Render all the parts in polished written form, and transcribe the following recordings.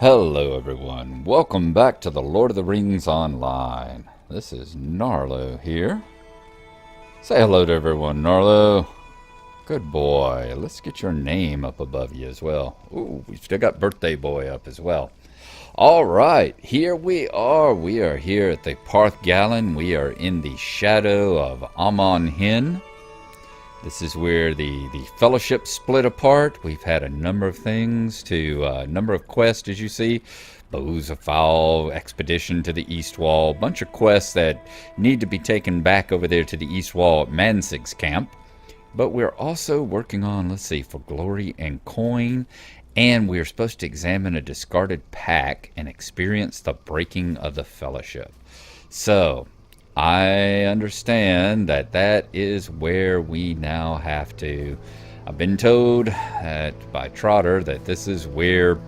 Hello everyone, welcome back to the Lord of the Rings Online. This is Gnarlo here. Say hello to everyone, Gnarlo. Good boy. Let's get your name up above you as well. Ooh, we still got Birthday Boy up as well. Alright, here we are. We are here at the Parth Galen. We are in the shadow of Amon Hen. This is where the fellowship split apart. We've had a number of things number of quests, as you see. Bows of Foul, Expedition to the East Wall, bunch of quests that need to be taken back over there to the East Wall at Mansig's camp. But we're also working on, let's see, for Glory and Coin. And we're supposed to examine a discarded pack and experience the breaking of the fellowship. So I understand that is where we now have to. I've been told by Trotter that this is where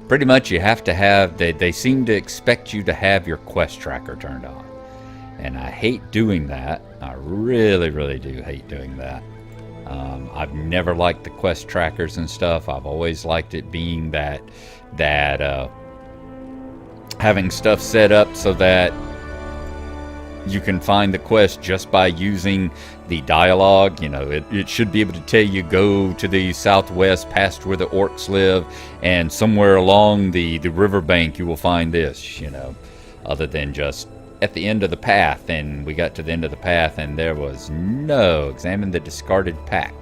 pretty much you have to have, they seem to expect you to have your quest tracker turned on. And I hate doing that. I really, really do hate doing that. I've never liked the quest trackers and stuff. I've always liked it being that having stuff set up so that you can find the quest just by using the dialogue. You know, it should be able to tell you go to the southwest past where the orcs live, and somewhere along the riverbank you will find this, you know, other than just at the end of the path. And we got to the end of the path and there was no examine the discarded pack,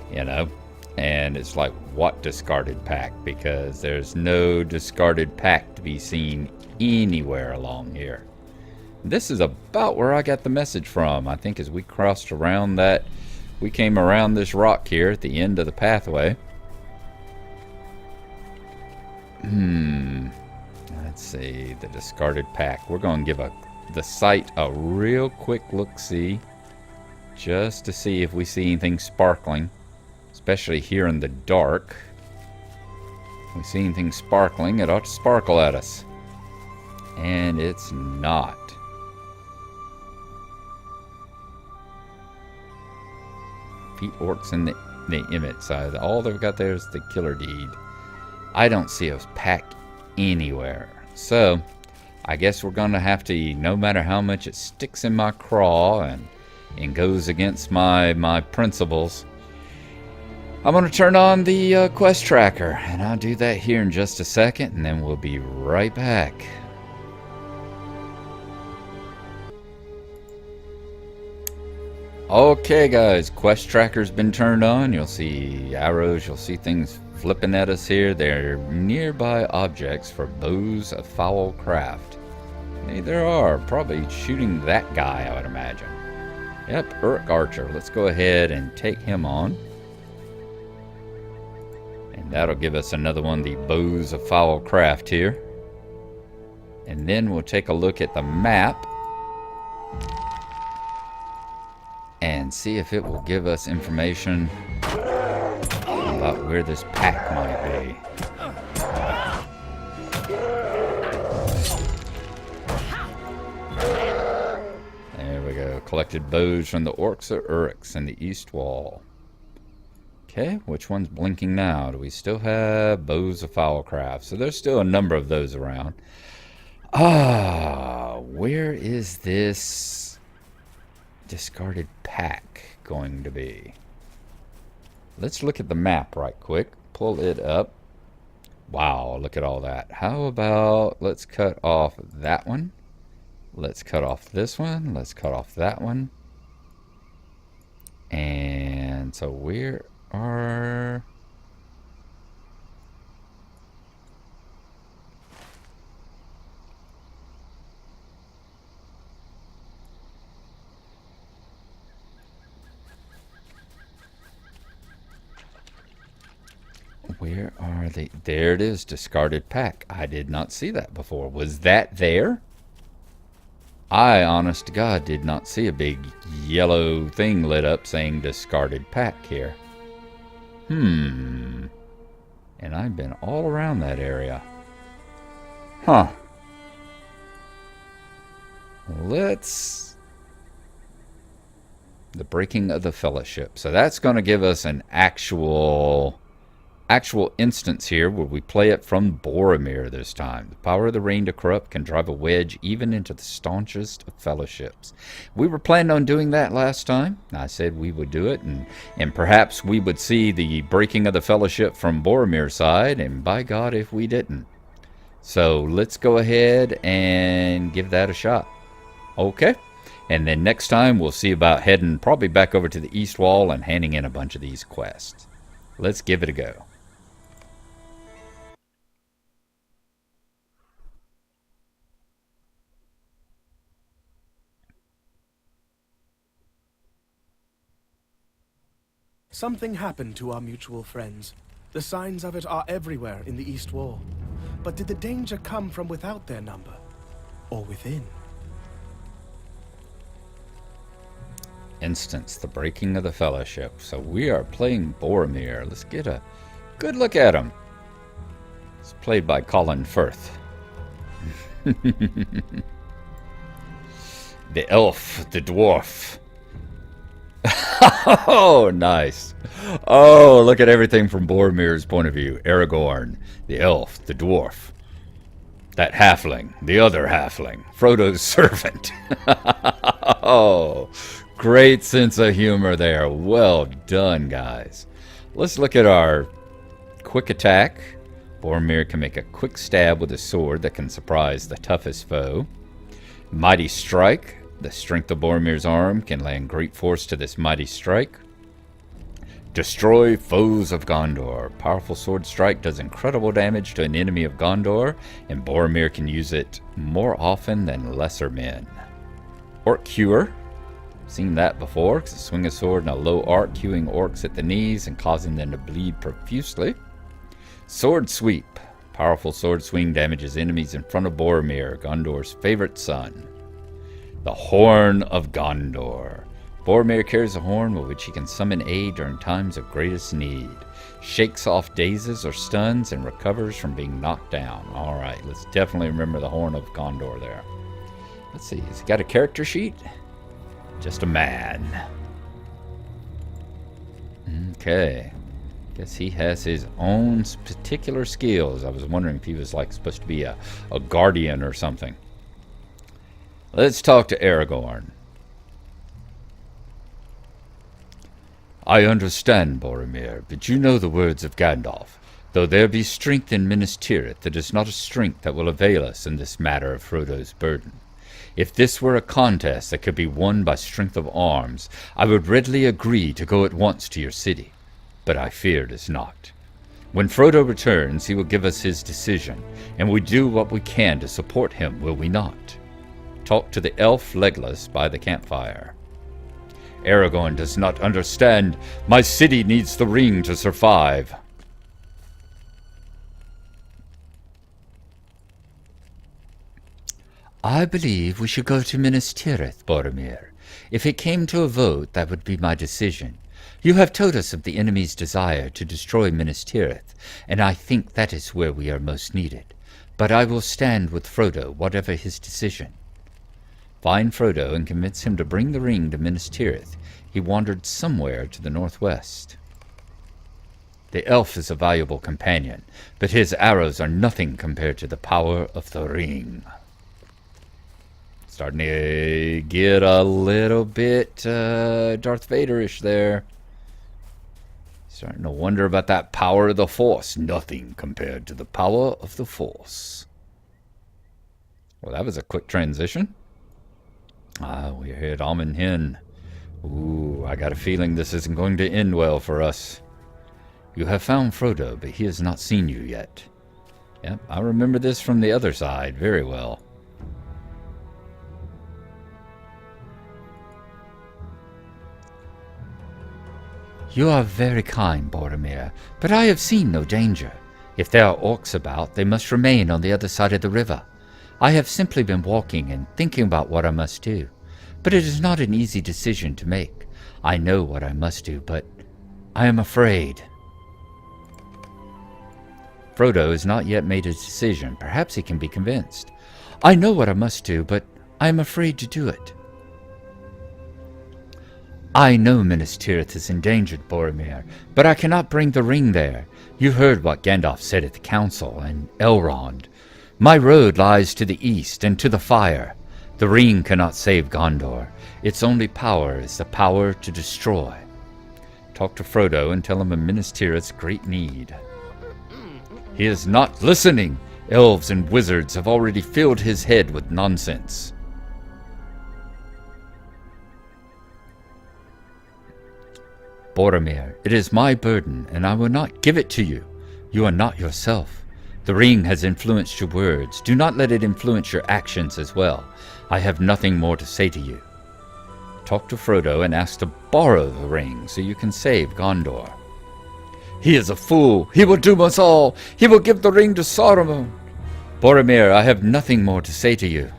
you know. And it's like, what discarded pack? Because there's no discarded pack to be seen anywhere along here. This is about where I got the message from. I think as we crossed around we came around this rock here at the end of the pathway. Let's see, the discarded pack. We're going to give the site a real quick look-see, just to see if we see anything sparkling, especially here in the dark. If we see anything sparkling, it ought to sparkle at us. And it's not. Feet orcs in the image side. All they've got there is the killer deed. I don't see a pack anywhere. So I guess we're gonna have to, no matter how much it sticks in my craw and goes against my principles, I'm gonna turn on the quest tracker, and I'll do that here in just a second, and then we'll be right back. Okay guys, quest tracker's been turned on. You'll see arrows, you'll see things flipping at us here. They're nearby objects for bows of foul craft. There are, probably shooting that guy, I would imagine. Yep, Uruk Archer. Let's go ahead and take him on. And that'll give us another one, the bows of foul craft here. And then we'll take a look at the map and see if it will give us information about where this pack might be. There we go. Collected bows from the orcs or Uruks in the east wall. Okay, which one's blinking now? Do we still have bows of foulcraft? So there's still a number of those around. Where is this discarded pack going to be? Let's look at the map right quick. Pull it up. Wow, look at all that. How about let's cut off that one. Let's cut off this one. Let's cut off that one. And so where are... Where are they? There it is, discarded pack. I did not see that before. Was that there? I, honest to God, did not see a big yellow thing lit up saying discarded pack here. And I've been all around that area. Huh. Let's... The breaking of the fellowship. So that's going to give us an actual actual instance here where we play it from Boromir this time. The power of the ring to corrupt can drive a wedge even into the staunchest of fellowships. We were planning on doing that last time. I said we would do it, and perhaps we would see the breaking of the fellowship from Boromir's side, and by God if we didn't. So let's go ahead and give that a shot. Okay. And then next time we'll see about heading probably back over to the East Wall and handing in a bunch of these quests. Let's give it a go. Something happened to our mutual friends. The signs of it are everywhere in the East Wall. But did the danger come from without their number? Or within? Instance, the breaking of the fellowship. So we are playing Boromir. Let's get a good look at him. It's played by Colin Firth. The elf, the dwarf. Oh, nice. Oh, look at everything from Boromir's point of view. Aragorn, the elf, the dwarf. That halfling, the other halfling. Frodo's servant. Oh, great sense of humor there. Well done, guys. Let's look at our quick attack. Boromir can make a quick stab with a sword that can surprise the toughest foe. Mighty strike. The strength of Boromir's arm can lend great force to this mighty strike. Destroy foes of Gondor. Powerful sword strike does incredible damage to an enemy of Gondor, and Boromir can use it more often than lesser men. Orc cure. Seen that before, because swing a sword in a low arc, cueing orcs at the knees and causing them to bleed profusely. Sword sweep. Powerful sword swing damages enemies in front of Boromir, Gondor's favorite son. The Horn of Gondor. Boromir carries a horn with which he can summon aid during times of greatest need. Shakes off dazes or stuns and recovers from being knocked down. Alright, let's definitely remember the Horn of Gondor there. Let's see, has he got a character sheet? Just a man. Okay. Guess he has his own particular skills. I was wondering if he was like supposed to be a guardian or something. Let's talk to Aragorn. I understand, Boromir, but you know the words of Gandalf. Though there be strength in Minas Tirith, it is not a strength that will avail us in this matter of Frodo's burden. If this were a contest that could be won by strength of arms, I would readily agree to go at once to your city. But I fear it is not. When Frodo returns, he will give us his decision, and we do what we can to support him, will we not? Talk to the elf Legolas by the campfire. Aragorn does not understand. My city needs the ring to survive. I believe we should go to Minas Tirith, Boromir. If it came to a vote, that would be my decision. You have told us of the enemy's desire to destroy Minas Tirith, and I think that is where we are most needed. But I will stand with Frodo, whatever his decision. Find Frodo and convince him to bring the ring to Minas Tirith. He wandered somewhere to the northwest. The elf is a valuable companion, but his arrows are nothing compared to the power of the ring. Starting to get a little bit Darth Vader-ish there. Starting to wonder about that power of the Force. Nothing compared to the power of the Force. Well, that was a quick transition. We're here at Amon Hen. Ooh, I got a feeling this isn't going to end well for us. You have found Frodo, but he has not seen you yet. Yep, I remember this from the other side very well. You are very kind, Boromir, but I have seen no danger. If there are orcs about, they must remain on the other side of the river. I have simply been walking and thinking about what I must do. But it is not an easy decision to make. I know what I must do, but I am afraid. Frodo has not yet made his decision. Perhaps he can be convinced. I know what I must do, but I am afraid to do it. I know Minas Tirith is endangered, Boromir, but I cannot bring the ring there. You heard what Gandalf said at the council, and Elrond. My road lies to the east and to the fire. The ring cannot save Gondor. Its only power is the power to destroy. Talk to Frodo and tell him of Minas Tirith's great need. He is not listening. Elves and wizards have already filled his head with nonsense. Boromir, it is my burden, and I will not give it to you. You are not yourself. The ring has influenced your words. Do not let it influence your actions as well. I have nothing more to say to you. Talk to Frodo and ask to borrow the ring so you can save Gondor. He is a fool. He will doom us all. He will give the ring to Saruman. Boromir, I have nothing more to say to you.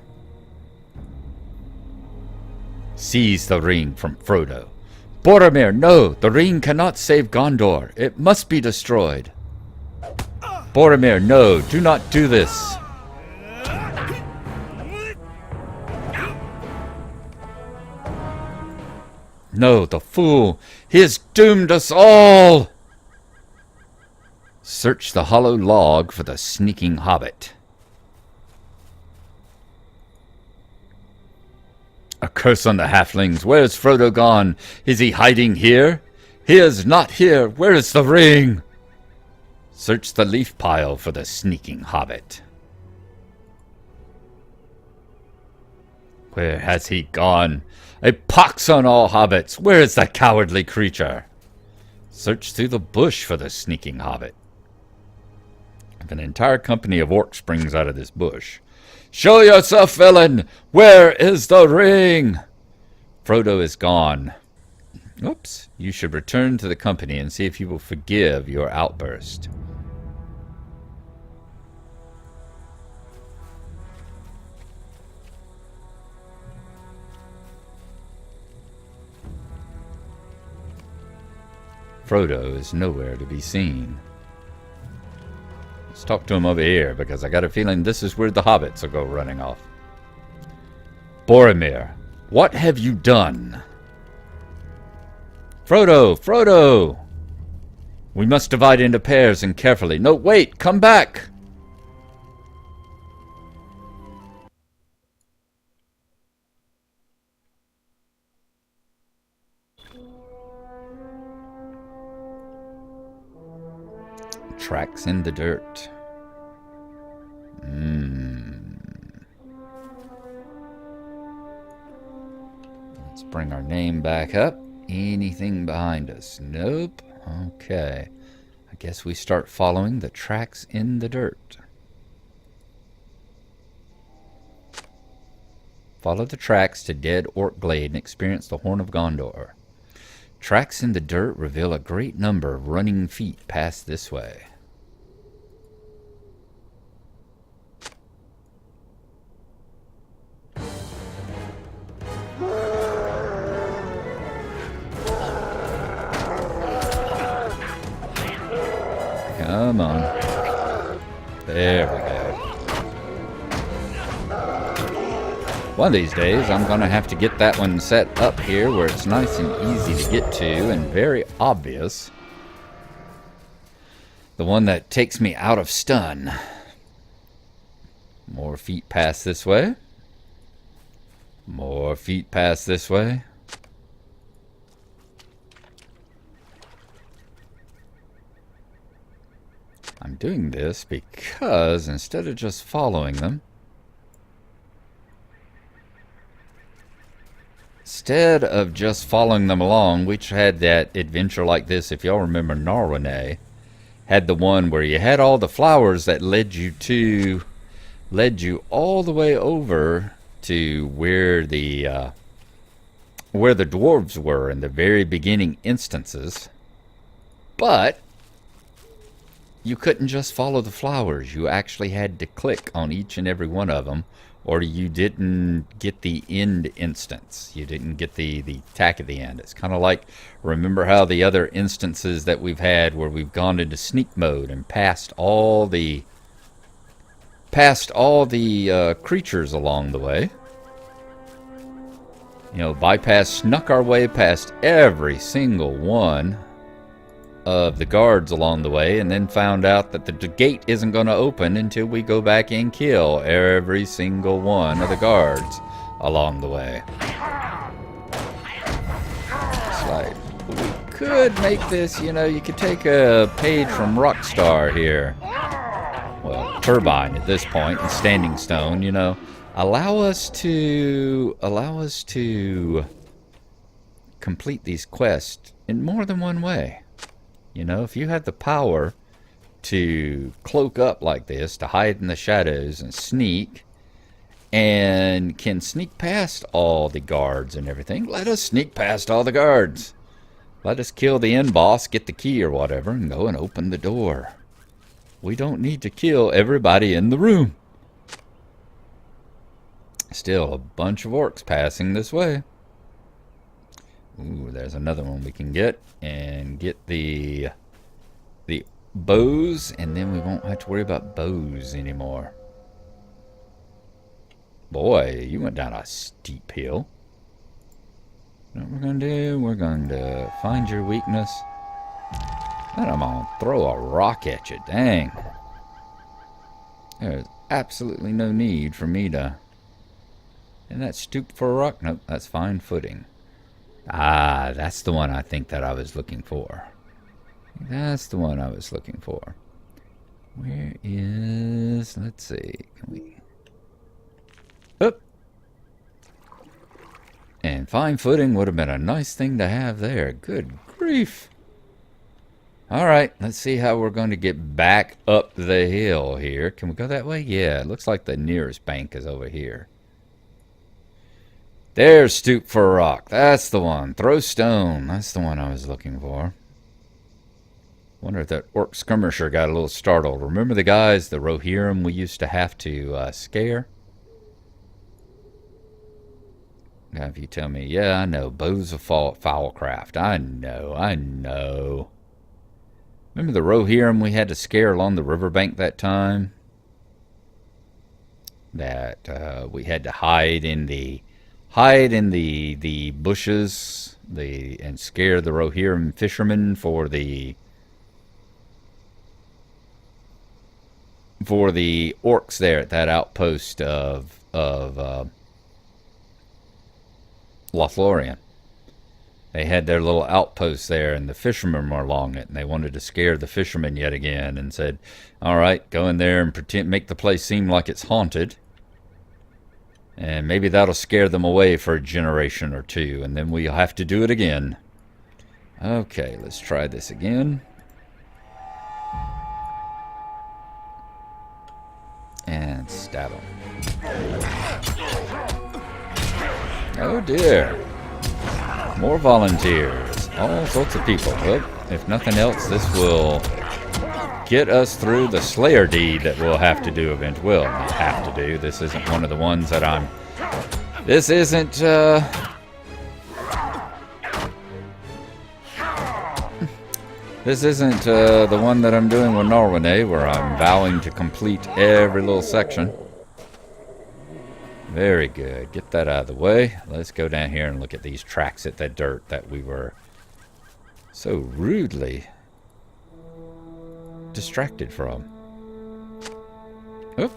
Seize the ring from Frodo. Boromir, no, the ring cannot save Gondor. It must be destroyed. Boromir, no, do not do this. No, the fool, he has doomed us all. Search the hollow log for the sneaking hobbit. A curse on the halflings. Where is Frodo gone? Is he hiding here? He is not here. Where is the ring? Search the leaf pile for the sneaking hobbit. Where has he gone? A pox on all hobbits. Where is the cowardly creature? Search through the bush for the sneaking hobbit. If an entire company of orcs springs out of this bush, show yourself, villain! Where is the ring? Frodo is gone. Oops. You should return to the company and see if he will forgive your outburst. Frodo is nowhere to be seen. Let's talk to him over here, because I got a feeling this is where the hobbits will go running off. Boromir, what have you done? Frodo! Frodo! We must divide into pairs and carefully. No, wait! Come back! Tracks in the dirt. Let's bring our name back up. Anything behind us? Nope. Okay. I guess we start following the tracks in the dirt. Follow the tracks to Dead Orc Glade and experience the Horn of Gondor. Tracks in the dirt reveal a great number of running feet passed this way. Come on. There we go. One of these days, I'm going to have to get that one set up here where it's nice and easy to get to and very obvious. The one that takes me out of stun. More feet pass this way. More feet pass this way. I'm doing this because instead of just following them, along, which had that adventure like this, if y'all remember Narwhal, had the one where you had all the flowers that led you all the way over to where the dwarves were in the very beginning instances, but you couldn't just follow the flowers. You actually had to click on each and every one of them, or you didn't get the end instance. You didn't get the attack at the end. It's kind of like, remember how the other instances that we've had where we've gone into sneak mode and passed all the creatures along the way. You know, snuck our way past every single one of the guards along the way, and then found out that the gate isn't going to open until we go back and kill every single one of the guards along the way. It's like, we could make this, you know, you could take a page from Rockstar here. Well, Turbine at this point, and Standing Stone, you know. Allow us to complete these quests in more than one way. You know, if you have the power to cloak up like this, to hide in the shadows and sneak, and can sneak past all the guards and everything, let us sneak past all the guards. Let us kill the end boss, get the key or whatever, and go and open the door. We don't need to kill everybody in the room. Still a bunch of orcs passing this way. Ooh, there's another one we can get. And get the bows, and then we won't have to worry about bows anymore. Boy, you went down a steep hill. What we're going to do, we're going to find your weakness. Then I'm going to throw a rock at you. Dang. There's absolutely no need for me to... And that stooped for a rock? Nope, that's fine footing. Ah, that's the one I think that I was looking for. That's the one I was looking for. Where is... Let's see. Can we... Oop! And fine footing would have been a nice thing to have there. Good grief. Alright, let's see how we're going to get back up the hill here. Can we go that way? Yeah, it looks like the nearest bank is over here. There's Stoop for a Rock. That's the one. Throw Stone. That's the one I was looking for. Wonder if that orc skirmisher got a little startled. Remember the guys, the Rohirrim we used to have to scare? Now if you tell me, yeah, I know. Bows of Foulcraft. I know. Remember the Rohirrim we had to scare along the riverbank that time? That we had to hide in the bushes, and scare the Rohirrim fishermen for the orcs there at that outpost of Lothlorien. They had their little outpost there, and the fishermen were along it, and they wanted to scare the fishermen yet again, and said, "All right, go in there and make the place seem like it's haunted." And maybe that'll scare them away for a generation or two, and then we'll have to do it again. Okay, let's try this again. And stab him. Oh dear. More volunteers. All sorts of people. But if nothing else, this will get us through the Slayer deed that we'll have to do eventually. Well, not have to do. This isn't one of the ones that I'm... This isn't... This isn't the one that I'm doing with Norway, where I'm vowing to complete every little section. Very good. Get that out of the way. Let's go down here and look at these tracks at that dirt that we were so rudely distracted from. Oop.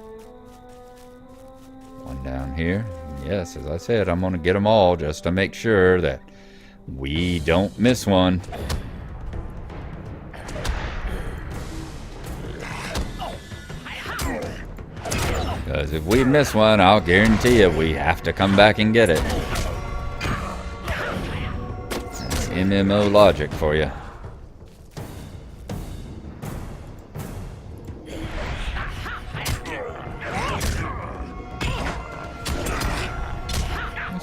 One down here. Yes, as I said, I'm going to get them all just to make sure that we don't miss one. Because if we miss one, I'll guarantee you we have to come back and get it. That's MMO logic for you.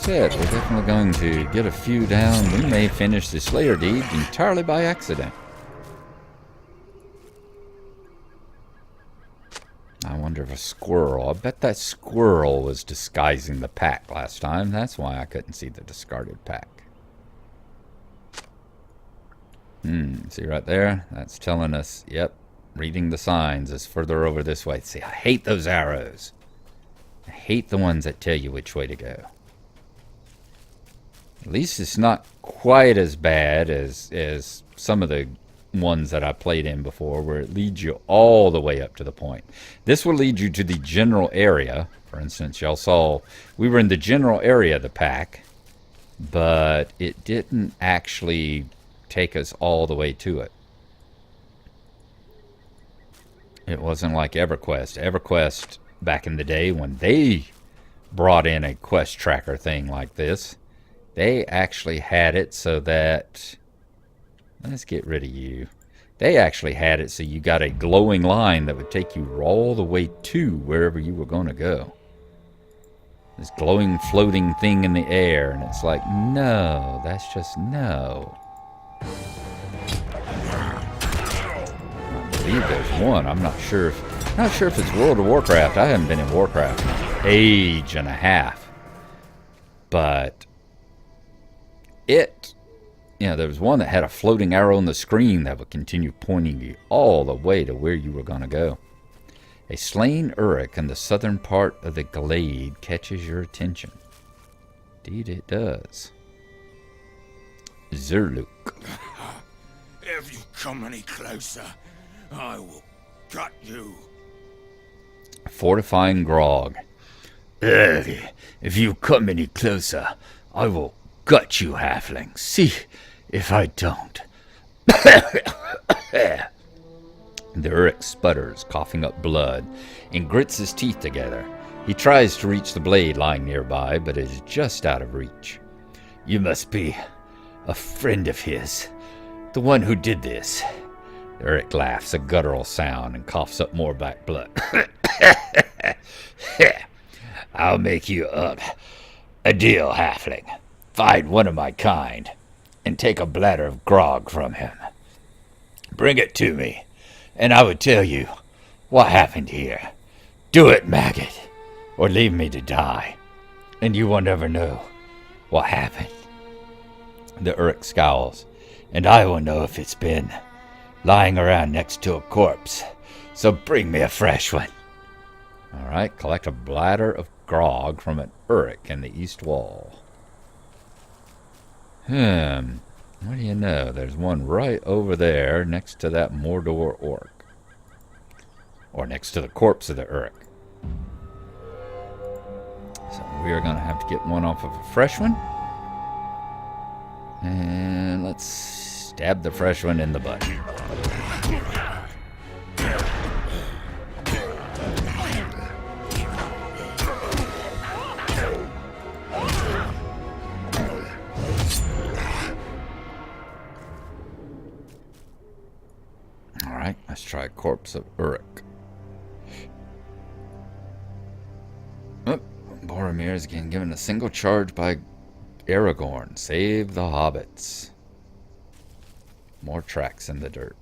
We're definitely going to get a few down. We may finish the Slayer deed entirely by accident. I wonder if a squirrel... I bet that squirrel was disguising the pack last time. That's why I couldn't see the discarded pack. See right there? That's telling us, yep, reading the signs is further over this way. See, I hate those arrows. I hate the ones that tell you which way to go. At least it's not quite as bad as some of the ones that I played in before, where it leads you all the way up to the point. This will lead you to the general area. For instance, y'all saw we were in the general area of the pack, but it didn't actually take us all the way to it. It wasn't like EverQuest. EverQuest, back in the day when they brought in a quest tracker thing like this, they actually had it so that... Let's get rid of you. They actually had it so you got a glowing line that would take you all the way to wherever you were going to go. This glowing, floating thing in the air, and it's like, no, that's just no. I believe there's one. I'm not sure if it's World of Warcraft. I haven't been in Warcraft in an age and a half. But there was one that had a floating arrow on the screen that would continue pointing you all the way to where you were going to go. A slain Uruk in the southern part of the glade catches your attention. Indeed it does. Zerluk. If you come any closer, I will gut you. Fortifying grog. If you come any closer, I will gut you, halfling. See if I don't. The Uruk sputters, coughing up blood, and grits his teeth together. He tries to reach the blade lying nearby, but is just out of reach. You must be a friend of his. The one who did this. Uruk laughs, a guttural sound, and coughs up more back blood. I'll make you up. A deal, halfling. Find one of my kind, and take a bladder of grog from him. Bring it to me, and I will tell you what happened here. Do it, maggot, or leave me to die, and you will never know what happened. The Uruk scowls. And I will know if it's been lying around next to a corpse, so bring me a fresh one. All right, collect a bladder of grog from an Uruk in the east wall. What do you know? There's one right over there next to that Mordor orc. Or next to the corpse of the Uruk. So we are going to have to get one off of a fresh one. And let's stab the fresh one in the butt. Alright, let's try Corpse of Uruk. Oh, Boromir is again given a single charge by Aragorn. Save the hobbits. More tracks in the dirt.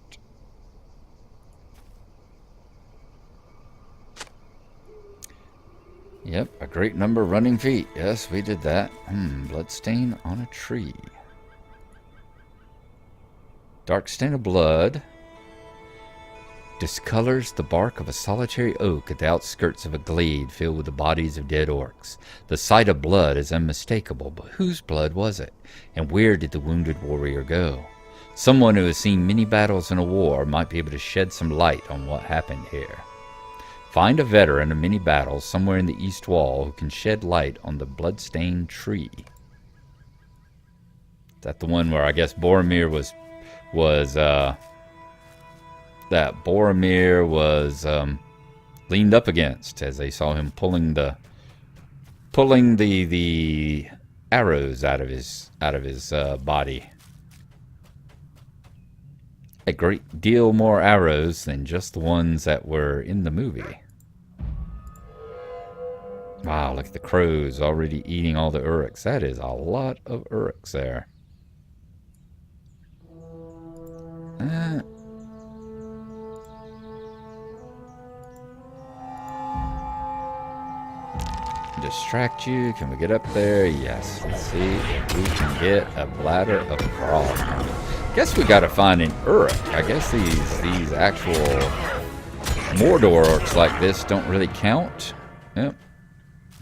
Yep, a great number of running feet. Yes, we did that. Bloodstain on a tree. Dark stain of blood discolors the bark of a solitary oak at the outskirts of a glade filled with the bodies of dead orcs. The sight of blood is unmistakable, but whose blood was it? And where did the wounded warrior go? Someone who has seen many battles in a war might be able to shed some light on what happened here. Find a veteran of many battles somewhere in the east wall who can shed light on the bloodstained tree. Is that the one where I guess Boromir was leaned up against as they saw him pulling the arrows out of his body. A great deal more arrows than just the ones that were in the movie. Wow, look at the crows already eating all the Uruks. That is a lot of Uruks there. Distract you. Can we get up there? Yes. Let's see if we can get a bladder of grog. Guess we gotta find an Uruk. I guess these actual Mordor orcs like this don't really count. Yep.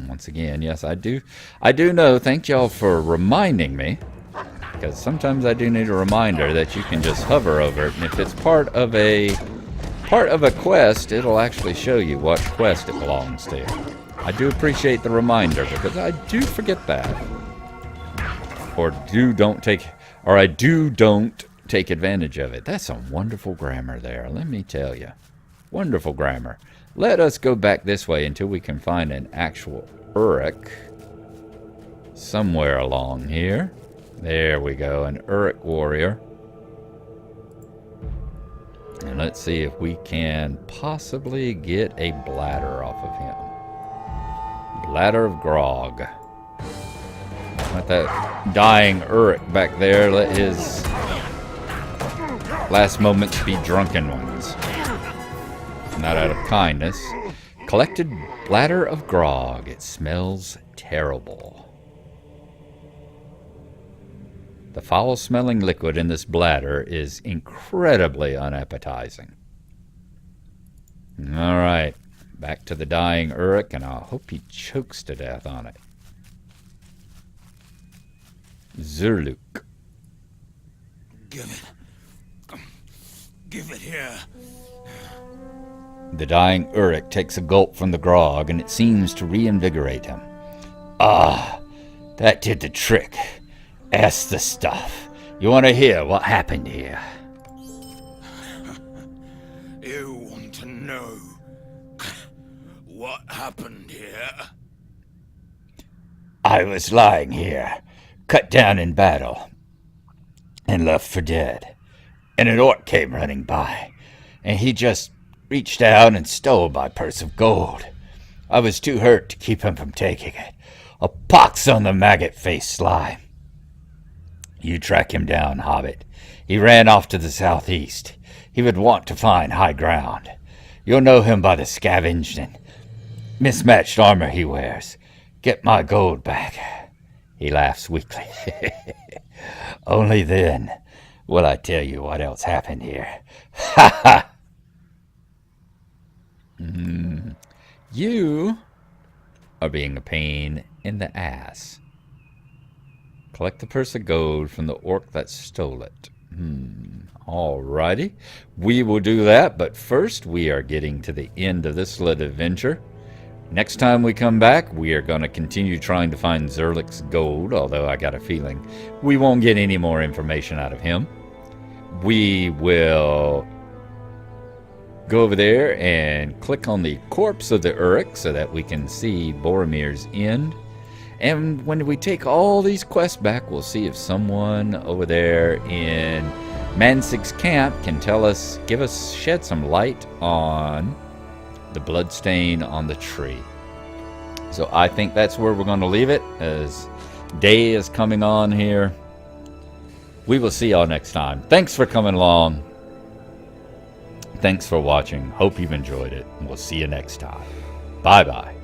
Once again, yes, I do know. Thank y'all for reminding me, because sometimes I do need a reminder that you can just hover over it, and if it's part of a quest, it'll actually show you what quest it belongs to. I do appreciate the reminder, because I do forget that, or don't take advantage of it. That's some wonderful grammar there, let me tell you. Wonderful grammar. Let us go back this way until we can find an actual Uruk somewhere along here. There we go, an Uruk warrior. And let's see if we can possibly get a bladder off of him. Bladder of grog. Let that dying Uruk back there, let his last moments be drunken ones. Not out of kindness. Collected bladder of grog. It smells terrible. The foul-smelling liquid in this bladder is incredibly unappetizing. All right, back to the dying Uruk, and I hope he chokes to death on it. Zurluk. Give it here. The dying Uruk takes a gulp from the grog, and it seems to reinvigorate him. Ah, that did the trick. Ask the stuff. You want to hear what happened here? You want to know what happened here? I was lying here, cut down in battle, and left for dead. And an orc came running by, and he just reached out and stole my purse of gold. I was too hurt to keep him from taking it. A pox on the maggot-faced slime. You track him down, Hobbit. He ran off to the southeast. He would want to find high ground. You'll know him by the scavenged and mismatched armor he wears. Get my gold back. He laughs weakly. Only then will I tell you what else happened here. Ha ha! You are being a pain in the ass. Collect the purse of gold from the orc that stole it. Alrighty. We will do that, but first we are getting to the end of this little adventure. Next time we come back, we are going to continue trying to find Zurluk's gold, although I got a feeling we won't get any more information out of him. We will go over there and click on the corpse of the Uruk so that we can see Boromir's end. And when we take all these quests back, we'll see if someone over there in Mansig's camp can shed some light on the bloodstain on the tree. So I think that's where we're going to leave it, as day is coming on here. We will see y'all next time. Thanks for coming along. Thanks for watching. Hope you've enjoyed it. And we'll see you next time. Bye-bye.